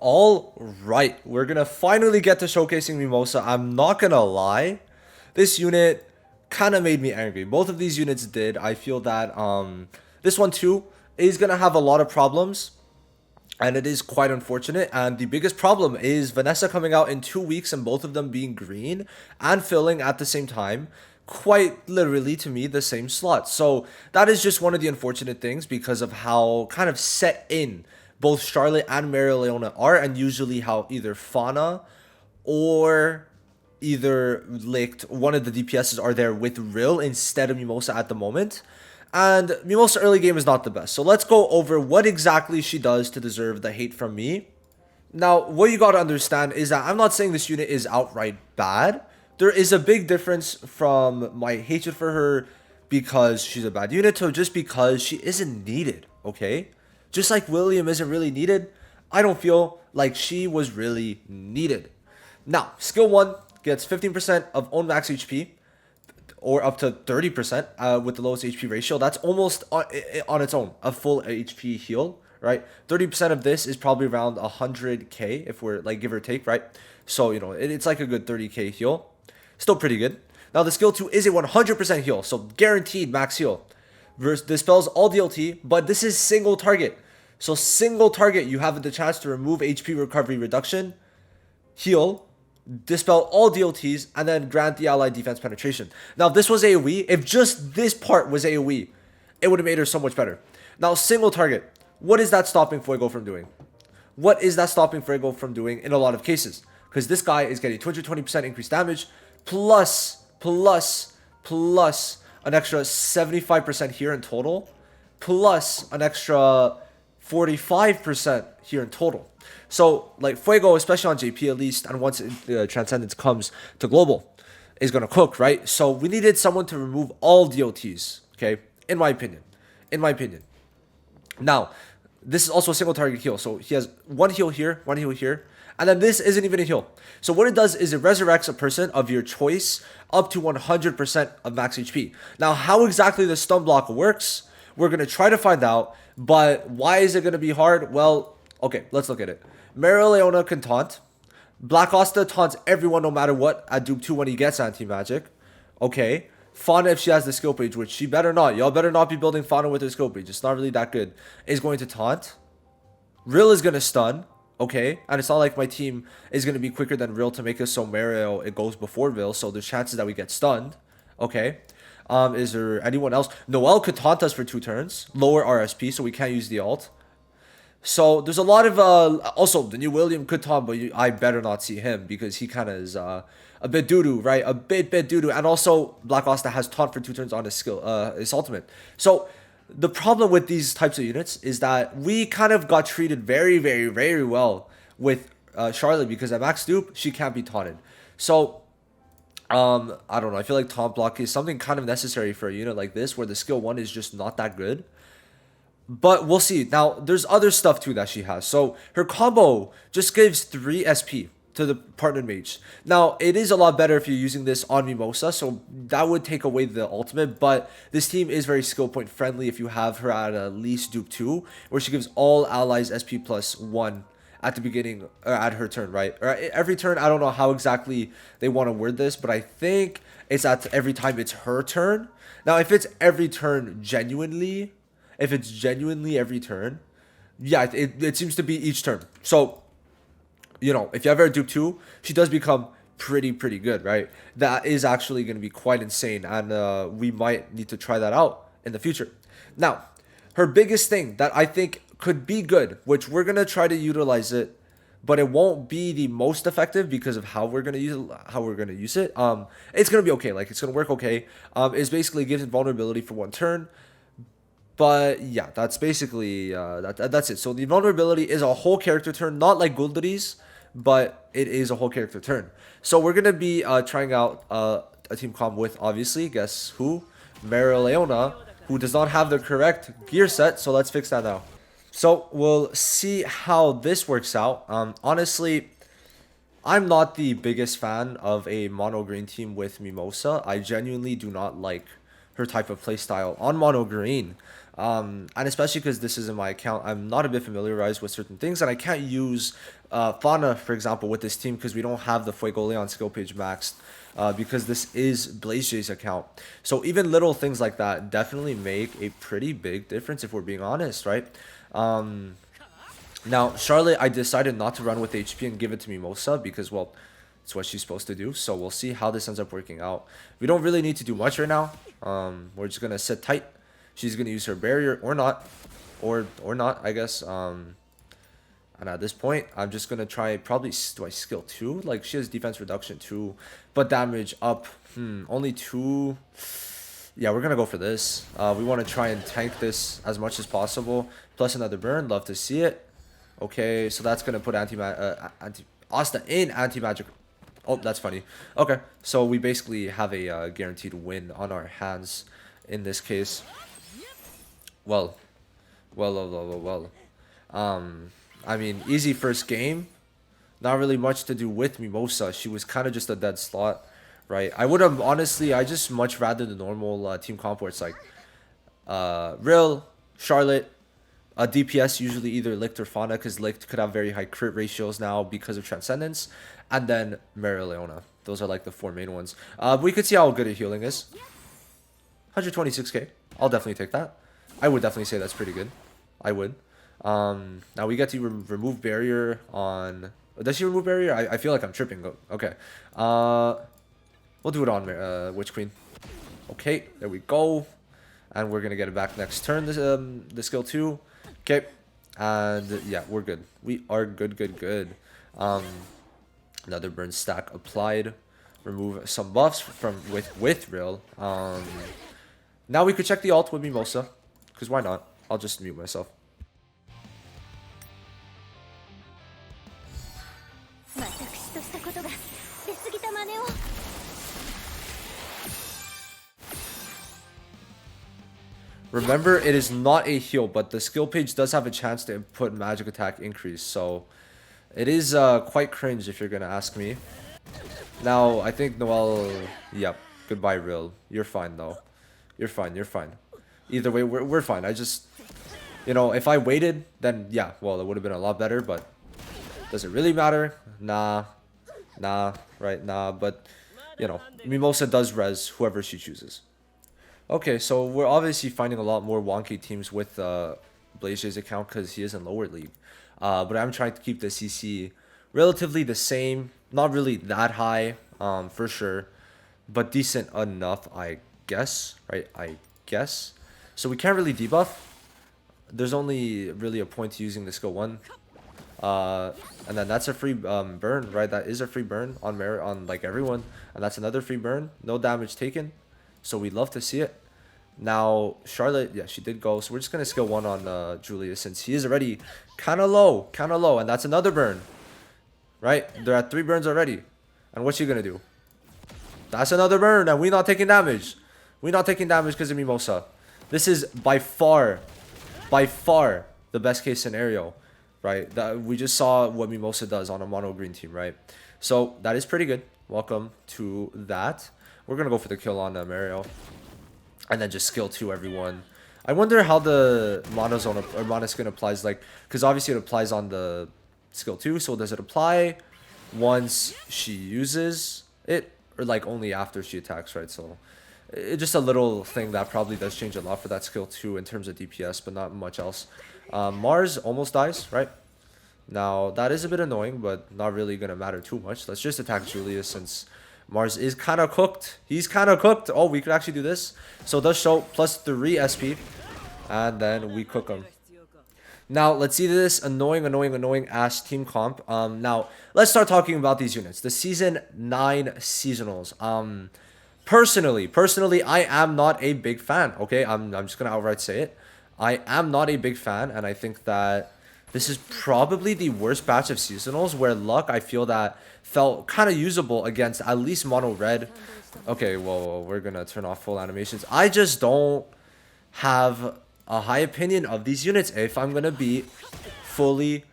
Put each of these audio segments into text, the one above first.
All right, we're gonna finally get to showcasing Mimosa. I'm not gonna lie, this unit kind of made me angry. Both of these units did. I feel that this one too is gonna have a lot of problems, and it is quite unfortunate. And the biggest problem is Vanessa coming out in 2 weeks and both of them being green and filling at the same time. Quite literally, to me, the same slot. So that is just one of the unfortunate things because of how kind of set in both Charlotte and Mary Leona are, and usually how either Fauna or either like one of the DPSs are there with Rill instead of Mimosa at the moment. And Mimosa early game is not the best. So let's go over what exactly she does to deserve the hate from me. Now, what you gotta understand is that I'm not saying this unit is outright bad. There is a big difference from my hatred for her because she's a bad unit to just because she isn't needed, okay? Just like William isn't really needed, I don't feel like she was really needed. Now, skill 1 gets 15% of own max HP, or up to 30% with the lowest HP ratio. That's almost on its own a full HP heal, right? 30% of this is probably around 100k if we're like give or take, right? So, you know, it's like a good 30k heal. Still pretty good. Now, the skill 2 is a 100% heal, so guaranteed max heal. Dispels all DLT, but this is single target. So, single target, you have the chance to remove HP recovery reduction, heal, dispel all DLTs, and then grant the ally defense penetration. Now, if this was AoE, if just this part was AoE, it would have made her so much better. Now, single target, what is that stopping Fuego from doing? What is that stopping Fuego from doing in a lot of cases? Because this guy is getting 220% increased damage, plus an extra 75% here in total, plus an extra 45% here in total. So, like, Fuego, especially on JP at least, and once Transcendence comes to Global, is going to cook, right? So, we needed someone to remove all DOTs, okay? In my opinion. Now, this is also a single target heal. So, he has one heal here, and then this isn't even a heal. So, what it does is it resurrects a person of your choice up to 100% of max HP. Now, how exactly the stun block works, we're going to try to find out. But why is it going to be hard? Well, okay, let's look at it. Mary Leona can taunt. Black Asta taunts everyone no matter what at Duke 2 when he gets anti-magic. Okay. Fauna, if she has the skill page, which she better not. Y'all better not be building Fauna with her skill page. It's not really that good. Is going to taunt. Rill is going to stun. Okay. And it's not like my team is going to be quicker than Rill to make us so Mario it goes before Rill. So there's chances that we get stunned. Okay. Is there anyone else? Noelle could taunt us for 2 turns. Lower RSP, so we can't use the ult. So there's a lot of also the new William could taunt, but I better not see him because he kind of is a bit doo-doo, right? A bit doo-doo. And also Black Asta has taunt for 2 turns on his skill, his ultimate. So the problem with these types of units is that we kind of got treated very well with Charlotte because at max dupe she can't be taunted. So I don't know. I feel like taunt block is something kind of necessary for a unit like this where the skill 1 is just not that good. But we'll see. Now, there's other stuff too that she has. So her combo just gives 3 SP to the partner mage. Now, it is a lot better if you're using this on Mimosa, so that would take away the ultimate, but this team is very skill point friendly if you have her at least Duke 2, where she gives all allies SP plus 1 at the beginning, or at her turn, right? Or every turn, I don't know how exactly they want to word this, but I think it's at every time it's her turn. Now, if it's every turn genuinely, every turn, yeah, it seems to be each turn. So, you know, if you have her Duke 2, she does become pretty good, right? That is actually going to be quite insane, and we might need to try that out in the future. Now, her biggest thing that I think could be good, which we're going to try to utilize it, but it won't be the most effective because of how we're going to use it. It's going to be okay. Like, it's going to work okay. Is basically gives invulnerability for 1 turn. But yeah, that's basically that's it. So the vulnerability is a whole character turn, not like Gul'dari's, but it is a whole character turn. So we're gonna be trying out a team comp with, obviously, guess who? Mary Leona, who does not have the correct gear set. So let's fix that now. So we'll see how this works out. Honestly, I'm not the biggest fan of a mono green team with Mimosa. I genuinely do not like her type of playstyle on mono green. And especially because this isn't my account, I'm not a bit familiarized with certain things, and I can't use Fauna, for example, with this team because we don't have the Fuegoleon skill page maxed. Because this is BlazeJ's account. So even little things like that definitely make a pretty big difference if we're being honest, right? Now, Charlotte, I decided not to run with HP and give it to Mimosa because, well, it's what she's supposed to do. So we'll see how this ends up working out. We don't really need to do much right now. We're just going to sit tight. She's going to use her barrier or not. Or not, I guess. And at this point, I'm just going to try probably, do I skill 2? Like, she has defense reduction 2, but damage up. Only 2. Yeah, we're going to go for this. We want to try and tank this as much as possible. Plus another burn. Love to see it. Okay, so that's going to put Asta in anti-magic. Oh, that's funny. Okay, so we basically have a guaranteed win on our hands in this case. Well. I mean, easy first game. Not really much to do with Mimosa. She was kind of just a dead slot, right? I would have, honestly, I just much rather the normal team comp where it's like Rill, Charlotte, DPS, usually either Licht or Fauna, because Licht could have very high crit ratios now because of Transcendence, and then Leona. Those are like the 4 main ones. We could see how good a healing is. 126k. I'll definitely take that. I would definitely say that's pretty good. I would. Now we get to remove barrier on... Does she remove barrier? I feel like I'm tripping. Okay. We'll do it on Witch Queen. Okay, there we go. And we're going to get it back next turn, the skill 2. Okay. And yeah, we're good. We are good. Another burn stack applied. Remove some buffs from with Rill. Now we could check the ult with Mimosa. Because why not? I'll just mute myself. Remember, it is not a heal, but the skill page does have a chance to put magic attack increase, so it is quite cringe if you're gonna ask me. Now, I think Noelle, yep, goodbye Rill. You're fine though. You're fine. Either way, we're fine. I just, you know, if I waited, then yeah, well, it would have been a lot better, but does it really matter? Nah, right, nah, but, you know, Mimosa does res whoever she chooses. Okay, so we're obviously finding a lot more wonky teams with BlazeJ's account because he is in lower league. But I'm trying to keep the CC relatively the same. Not really that high, for sure. But decent enough, I guess. Right, I guess. So we can't really debuff. There's only really a point to using the skill 1. And then that's a free burn, right? That is a free burn on like everyone. And that's another free burn. No damage taken. So we love to see it. Now, Charlotte, yeah, she did go. So we're just going to skill 1 on Julius since he is already kind of low. And that's another burn. Right? They're at 3 burns already. And what's she going to do? That's another burn. And we're not taking damage. We're not taking damage because of Mimosa. This is by far the best case scenario. Right? That we just saw what Mimosa does on a mono green team, right? So that is pretty good. Welcome to that. We're going to go for the kill on Mario. And then just skill 2 everyone. I wonder how the monozone or monoskin applies, like, because obviously it applies on the skill 2. So does it apply once she uses it, or like only after she attacks, right? So it's just a little thing that probably does change a lot for that skill 2 in terms of DPS, but not much else. Mars almost dies, right? Now that is a bit annoying, but not really gonna matter too much. Let's just attack Julius since Mars is kind of cooked. He's kind of cooked. Oh, we could actually do this. So it does show plus 3 SP. And then we cook him. Now, let's see this annoying ass team comp. Now, let's start talking about these units. The Season 9 Seasonals. Personally, I am not a big fan. Okay, I'm just going to outright say it. I am not a big fan. And I think that this is probably the worst batch of Seasonals where luck, I feel that felt kind of usable against at least mono red. Okay, well, we're gonna turn off full animations. I just don't have a high opinion of these units, if I'm gonna be fully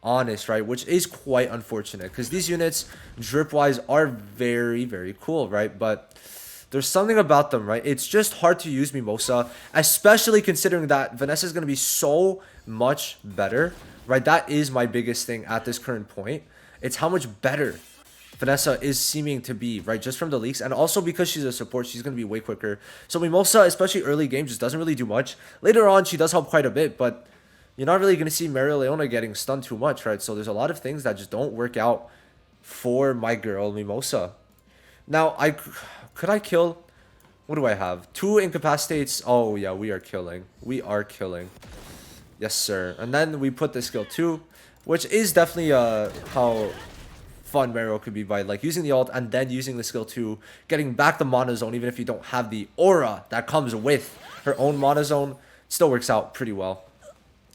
honest, right? Which is quite unfortunate because these units drip wise are very cool, right? But There's something about them, right? It's just hard to use Mimosa, especially considering that Vanessa is going to be so much better, right? That is my biggest thing at this current point. It's how much better Vanessa is seeming to be, right? Just from the leaks. And also because she's a support, she's going to be way quicker. So Mimosa, especially early game, just doesn't really do much. Later on, she does help quite a bit, but you're not really going to see Mario Leona getting stunned too much, right? So there's a lot of things that just don't work out for my girl Mimosa. Now, could I kill? What do I have? 2 incapacitates. Oh, yeah, we are killing. We are killing. Yes, sir. And then we put the skill 2, which is definitely how fun Mario could be by like using the ult and then using the skill 2, getting back the mana zone even if you don't have the aura that comes with her own mana zone. Still works out pretty well.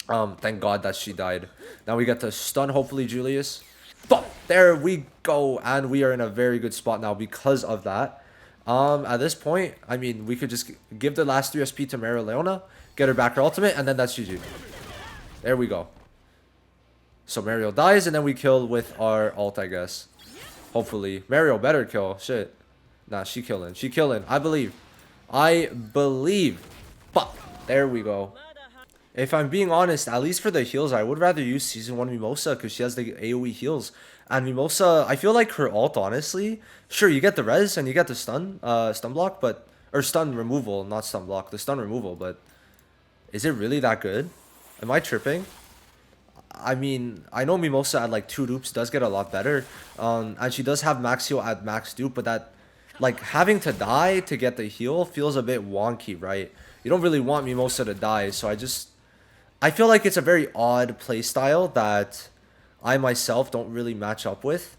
Thank God that she died. Now we get to stun hopefully Julius. But there we go, and we are in a very good spot now because of that. At this point, I mean, we could just give the last 3 SP to Mario Leona, get her back her ultimate, and then that's GG. There we go. So Mario dies, and then we kill with our ult, I guess. Hopefully. Mario better kill. Shit. Nah, she killing. She killing. I believe. I believe. But there we go. If I'm being honest, at least for the heals, I would rather use Season 1 Mimosa because she has the AoE heals. And Mimosa, I feel like her ult, honestly, sure, you get the res and you get the stun block, but, or stun removal, not stun block, the stun removal, but is it really that good? Am I tripping? I mean, I know Mimosa at like 2 dupes does get a lot better, and she does have max heal at max dupe, but that, like, having to die to get the heal feels a bit wonky, right? You don't really want Mimosa to die, so I feel like it's a very odd playstyle that I myself don't really match up with.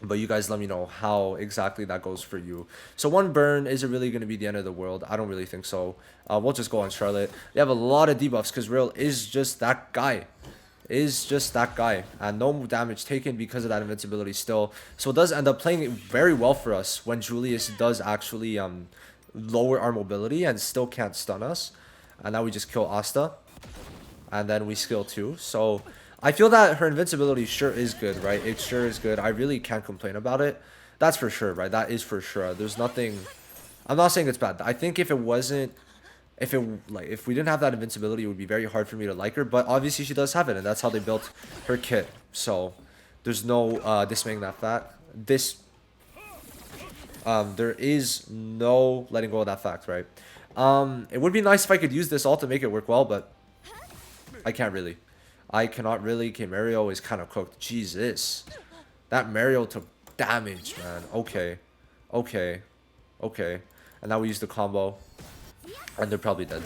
But you guys let me know how exactly that goes for you. So 1 burn, is it really going to be the end of the world? I don't really think so. We'll just go on Charlotte. They have a lot of debuffs because Real is just that guy. And no damage taken because of that invincibility still. So it does end up playing very well for us when Julius does actually lower our mobility and still can't stun us. And now we just kill Asta. And then we skill 2. So I feel that her invincibility sure is good, right? It sure is good. I really can't complain about it. That's for sure, right? That is for sure. There's nothing... I'm not saying it's bad. I think if it wasn't... If we didn't have that invincibility, it would be very hard for me to like her. But obviously she does have it, and that's how they built her kit. So there's no dismaying that fact. There is no letting go of that fact, right? It would be nice if I could use this ult to make it work well, but I can't really. I cannot really. Okay, Mario is kind of cooked. Jesus. That Mario took damage, man. Okay. And now we use the combo. And they're probably dead.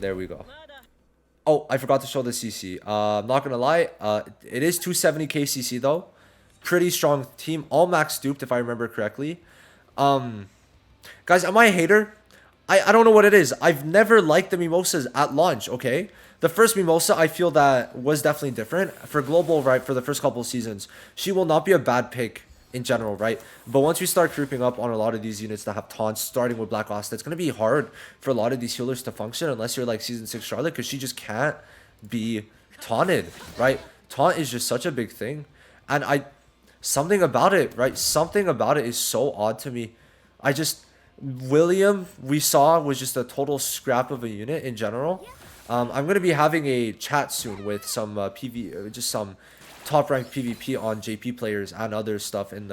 There we go. Oh, I forgot to show the CC. I'm not going to lie. It is 270k CC though. Pretty strong team. All max duped if I remember correctly. Guys, am I a hater? I don't know what it is. I've never liked the Mimosas at launch, okay? The first Mimosa, I feel that was definitely different. For global, right, for the first couple of seasons, she will not be a bad pick in general, right? But once we start creeping up on a lot of these units that have taunts, starting with Black Asta, it's going to be hard for a lot of these healers to function unless you're like Season 6 Charlotte, because she just can't be taunted, right? Taunt is just such a big thing. And something about it, right? Something about it is so odd to me. William, we saw, was just a total scrap of a unit in general. I'm going to be having a chat soon with some just some top ranked PvP on JP players and other stuff in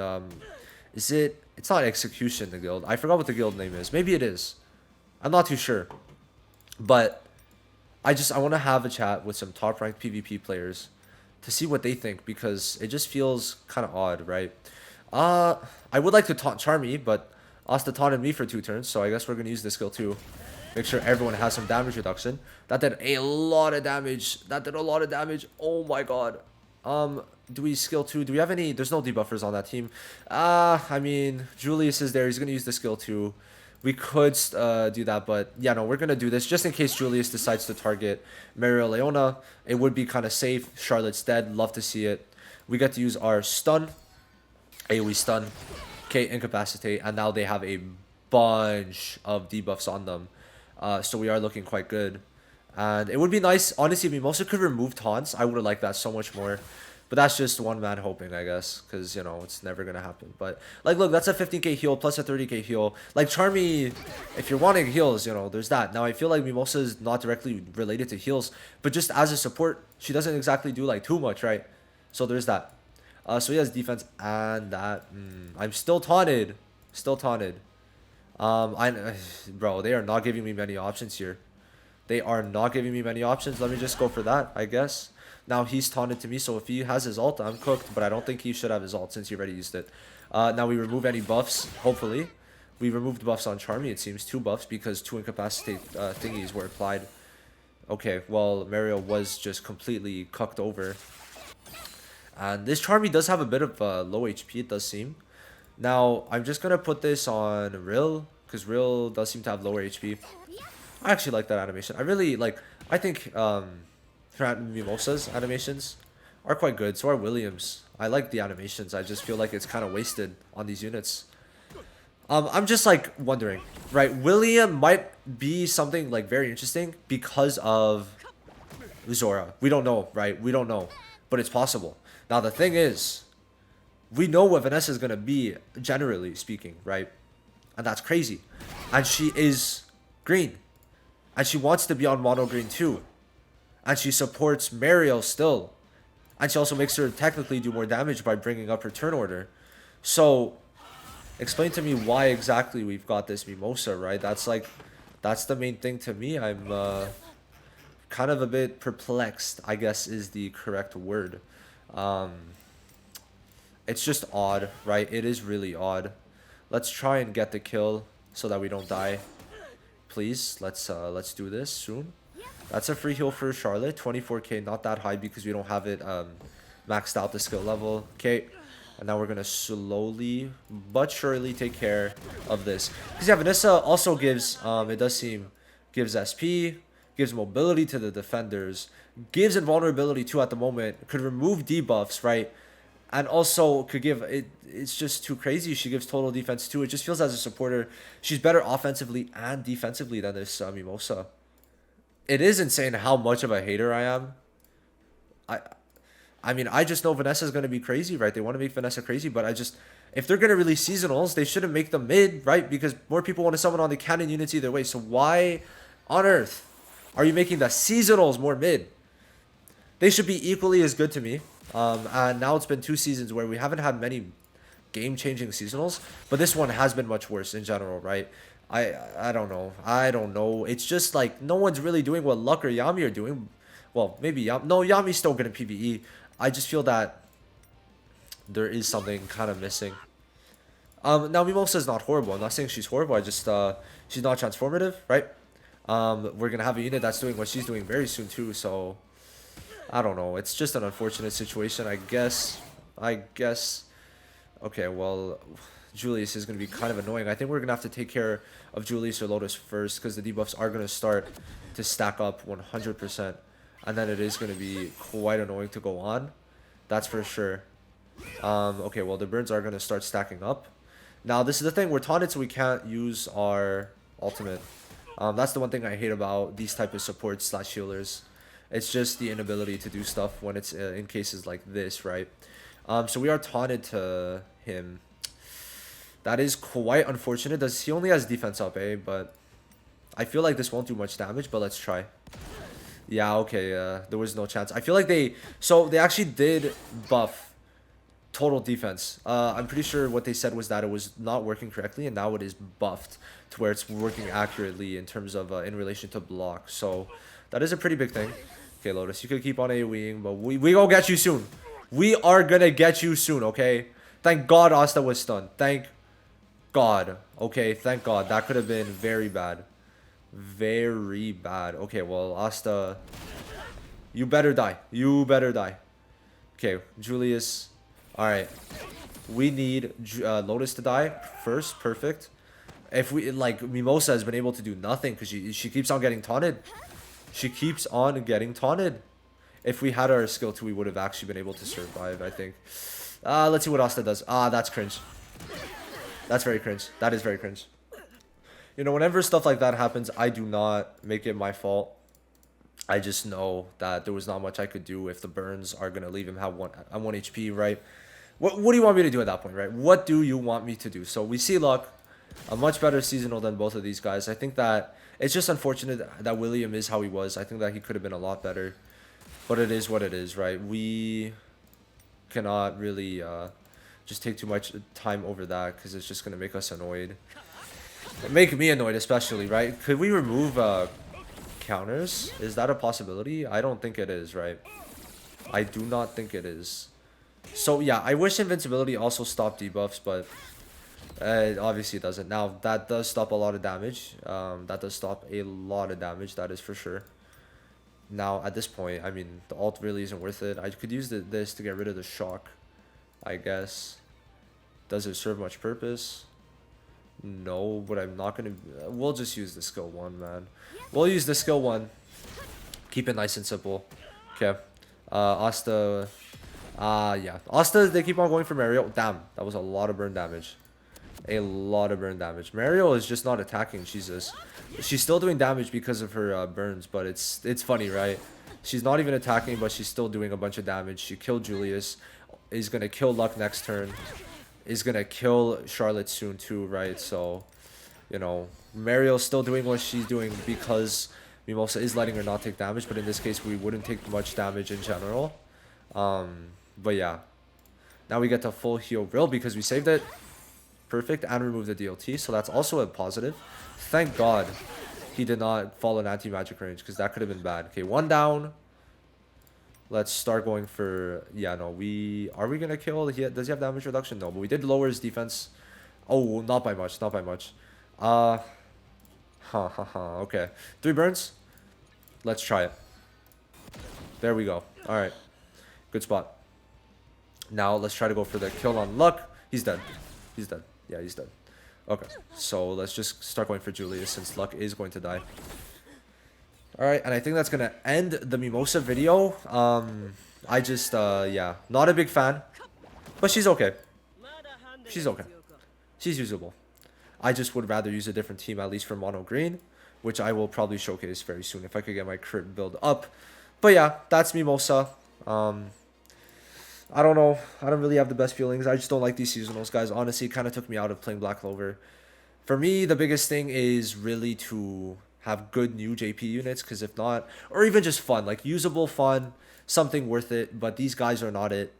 it's not Execution, the guild. I forgot what the guild name is. Maybe it is. I'm not too sure. But I want to have a chat with some top ranked PvP players to see what they think, because it just feels kind of odd, right? I would like to taunt Charmy, but Asta taunted me for 2 turns, so I guess we're going to use this skill too. Make sure everyone has some damage reduction. That did a lot of damage. Oh my god. Do we skill 2? Do we have any? There's no debuffers on that team. I mean, Julius is there. He's going to use the skill 2. We could do that, but yeah, no, we're going to do this just in case Julius decides to target Mario Leona. It would be kind of safe. Charlotte's dead. Love to see it. We get to use our stun. AoE stun. Okay, incapacitate. And now they have a bunch of debuffs on them. So we are looking quite good. And it would be nice, honestly, if Mimosa could remove taunts. I would have liked that so much more. But that's just one man hoping, I guess, because, you know, it's never going to happen. But, like, look, that's a 15k heal plus a 30k heal. Like, Charmy, if you're wanting heals, you know, there's that. Now, I feel like Mimosa is not directly related to heals, but just as a support, she doesn't exactly do, like, too much, right? So there's that. So he has defense and that. I'm still taunted. Still taunted. Bro, they are not giving me many options here. They are not giving me many options. Let me just go for that, I guess. Now he's taunted to me, so if he has his ult, I'm cooked. But I don't think he should have his ult since he already used it. Now we remove any buffs, hopefully. We removed buffs on Charmy, it seems. 2 buffs because 2 incapacitate thingies were applied. Okay, well, Mario was just completely cucked over. And this Charmy does have a bit of low HP, it does seem. Now, I'm just going to put this on Rill, because Rill does seem to have lower HP. I actually like that animation. I really like, I think Mimosa's animations are quite good. So are Williams. I like the animations. I just feel like it's kind of wasted on these units. I'm just like wondering, right? William might be something like very interesting because of Zora. We don't know, right? We don't know, but it's possible. Now the thing is, we know what Vanessa is gonna be, generally speaking, right? And that's crazy. And she is green. And she wants to be on mono green too. And she supports Mario still. And she also makes her technically do more damage by bringing up her turn order. So, explain to me why exactly we've got this Mimosa, right? That's the main thing to me. I'm kind of a bit perplexed, I guess is the correct word. It's just odd, right? It is really odd. Let's try and get the kill so that we don't die. Please, let's do this soon. That's a free heal for Charlotte. 24k, not that high because we don't have it maxed out the skill level. Okay, and now we're gonna slowly but surely take care of this. Because yeah, Vanessa also gives, it does seem, gives SP, gives mobility to the defenders, gives invulnerability too at the moment, could remove debuffs, right? And also could give it. It's just too crazy. She gives total defense too. It just feels as a supporter, she's better offensively and defensively than this Mimosa. It is insane how much of a hater I am. I mean, I just know Vanessa's gonna be crazy, right? They want to make Vanessa crazy, but if they're gonna release seasonals, they shouldn't make them mid, right? Because more people want to summon on the cannon units either way. So why on earth are you making the seasonals more mid? They should be equally as good to me. And now it's been 2 seasons where we haven't had many game-changing seasonals, but this one has been much worse in general, right? I don't know. I don't know. It's just like no one's really doing what Luck or Yami are doing. Well, maybe Yami. No, Yami's still good at PvE. I just feel that there is something kind of missing. Now Mimosa is not horrible. I'm not saying she's horrible. I just she's not transformative, right? We're gonna have a unit that's doing what she's doing very soon too. So I don't know. It's just an unfortunate situation, I guess. Okay, well, Julius is going to be kind of annoying. I think we're going to have to take care of Julius or Lotus first because the debuffs are going to start to stack up 100%. And then it is going to be quite annoying to go on. That's for sure. Okay, well, the burns are going to start stacking up. Now, this is the thing. We're taunted, so we can't use our ultimate. That's the one thing I hate about these type of supports slash healers. It's just the inability to do stuff when it's in cases like this, right? So we are taunted to him. That is quite unfortunate. He only has defense up, eh? But I feel like this won't do much damage, but let's try. Yeah, okay, there was no chance. I feel like they actually did buff total defense. I'm pretty sure what they said was that it was not working correctly, and now it is buffed to where it's working accurately in terms of in relation to block. So that is a pretty big thing. Okay, Lotus, you could keep on AoEing, but we gonna get you soon. We are gonna get you soon, okay? Thank God Asta was stunned. Thank God. Okay, thank God. That could have been very bad. Very bad. Okay, well, Asta, you better die. You better die. Okay, Julius. Alright. We need Lotus to die first. Perfect. If we, like, Mimosa has been able to do nothing because she keeps on getting taunted. She keeps on getting taunted. If we had our skill 2, we would have actually been able to survive, I think. Let's see what Asta does. That's cringe. That's very cringe. That is very cringe. You know, whenever stuff like that happens, I do not make it my fault. I just know that there was not much I could do if the burns are gonna leave him have one HP, right? What do you want me to do at that point, right? What do you want me to do? So we see Luck, a much better seasonal than both of these guys. I think that it's just unfortunate that William is how he was. I think that he could have been a lot better, but it is what it is, right? We cannot really just take too much time over that because it's just gonna make us annoyed. Make me annoyed especially, right? Could we remove counters? Is that a possibility? I don't think it is, right? I do not think it is. So yeah, I wish invincibility also stopped debuffs, but obviously it doesn't. Now that does stop a lot of damage. That does stop a lot of damage, that is for sure. Now at this point, I mean, the ult really isn't worth it. I could use this to get rid of the shock, I guess. Does it serve much purpose? No, but I'm not gonna. We'll just use the skill 1, man. We'll use the skill 1. Keep it nice and simple. Okay. Asta. Yeah. Asta, they keep on going for Mario. Damn, that was a lot of burn damage. A lot of burn damage. Mario is just not attacking. Jesus. She's still doing damage because of her burns, but it's funny, right? She's not even attacking, but she's still doing a bunch of damage. She killed Julius. Is gonna kill Luck next turn. Is gonna kill Charlotte soon too, right? So, you know, Mario's still doing what she's doing because Mimosa is letting her not take damage, but in this case we wouldn't take much damage in general. But yeah, now we get to full heal Brill because we saved it. Perfect, and remove the DLT, so that's also a positive. Thank God he did not fall in anti-magic range because that could have been bad. Okay, 1 down. Let's start going for... Yeah, no, are we gonna kill? Does he have damage reduction? No, but we did lower his defense. Oh, not by much, not by much. Okay, 3 burns. Let's try it. There we go. All right, good spot. Now let's try to go for the kill on Luck. He's dead. He's dead. Yeah, he's dead. Okay, so let's just start going for Julius since Luck is going to die. Alright, and I think that's gonna end the Mimosa video. I just, yeah, not a big fan. But she's okay. She's okay. She's usable. I just would rather use a different team, at least for mono green, which I will probably showcase very soon if I could get my crit build up. But yeah, that's Mimosa. I don't know. I don't really have the best feelings. I just don't like these seasonals, guys. Honestly, it kind of took me out of playing Black Clover. For me, the biggest thing is really to have good new JP units, because if not, or even just fun, like usable fun, something worth it, but these guys are not it,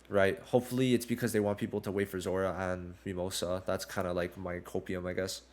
right? Hopefully it's because they want people to wait for Zora and Mimosa. That's kind of like my copium, I guess.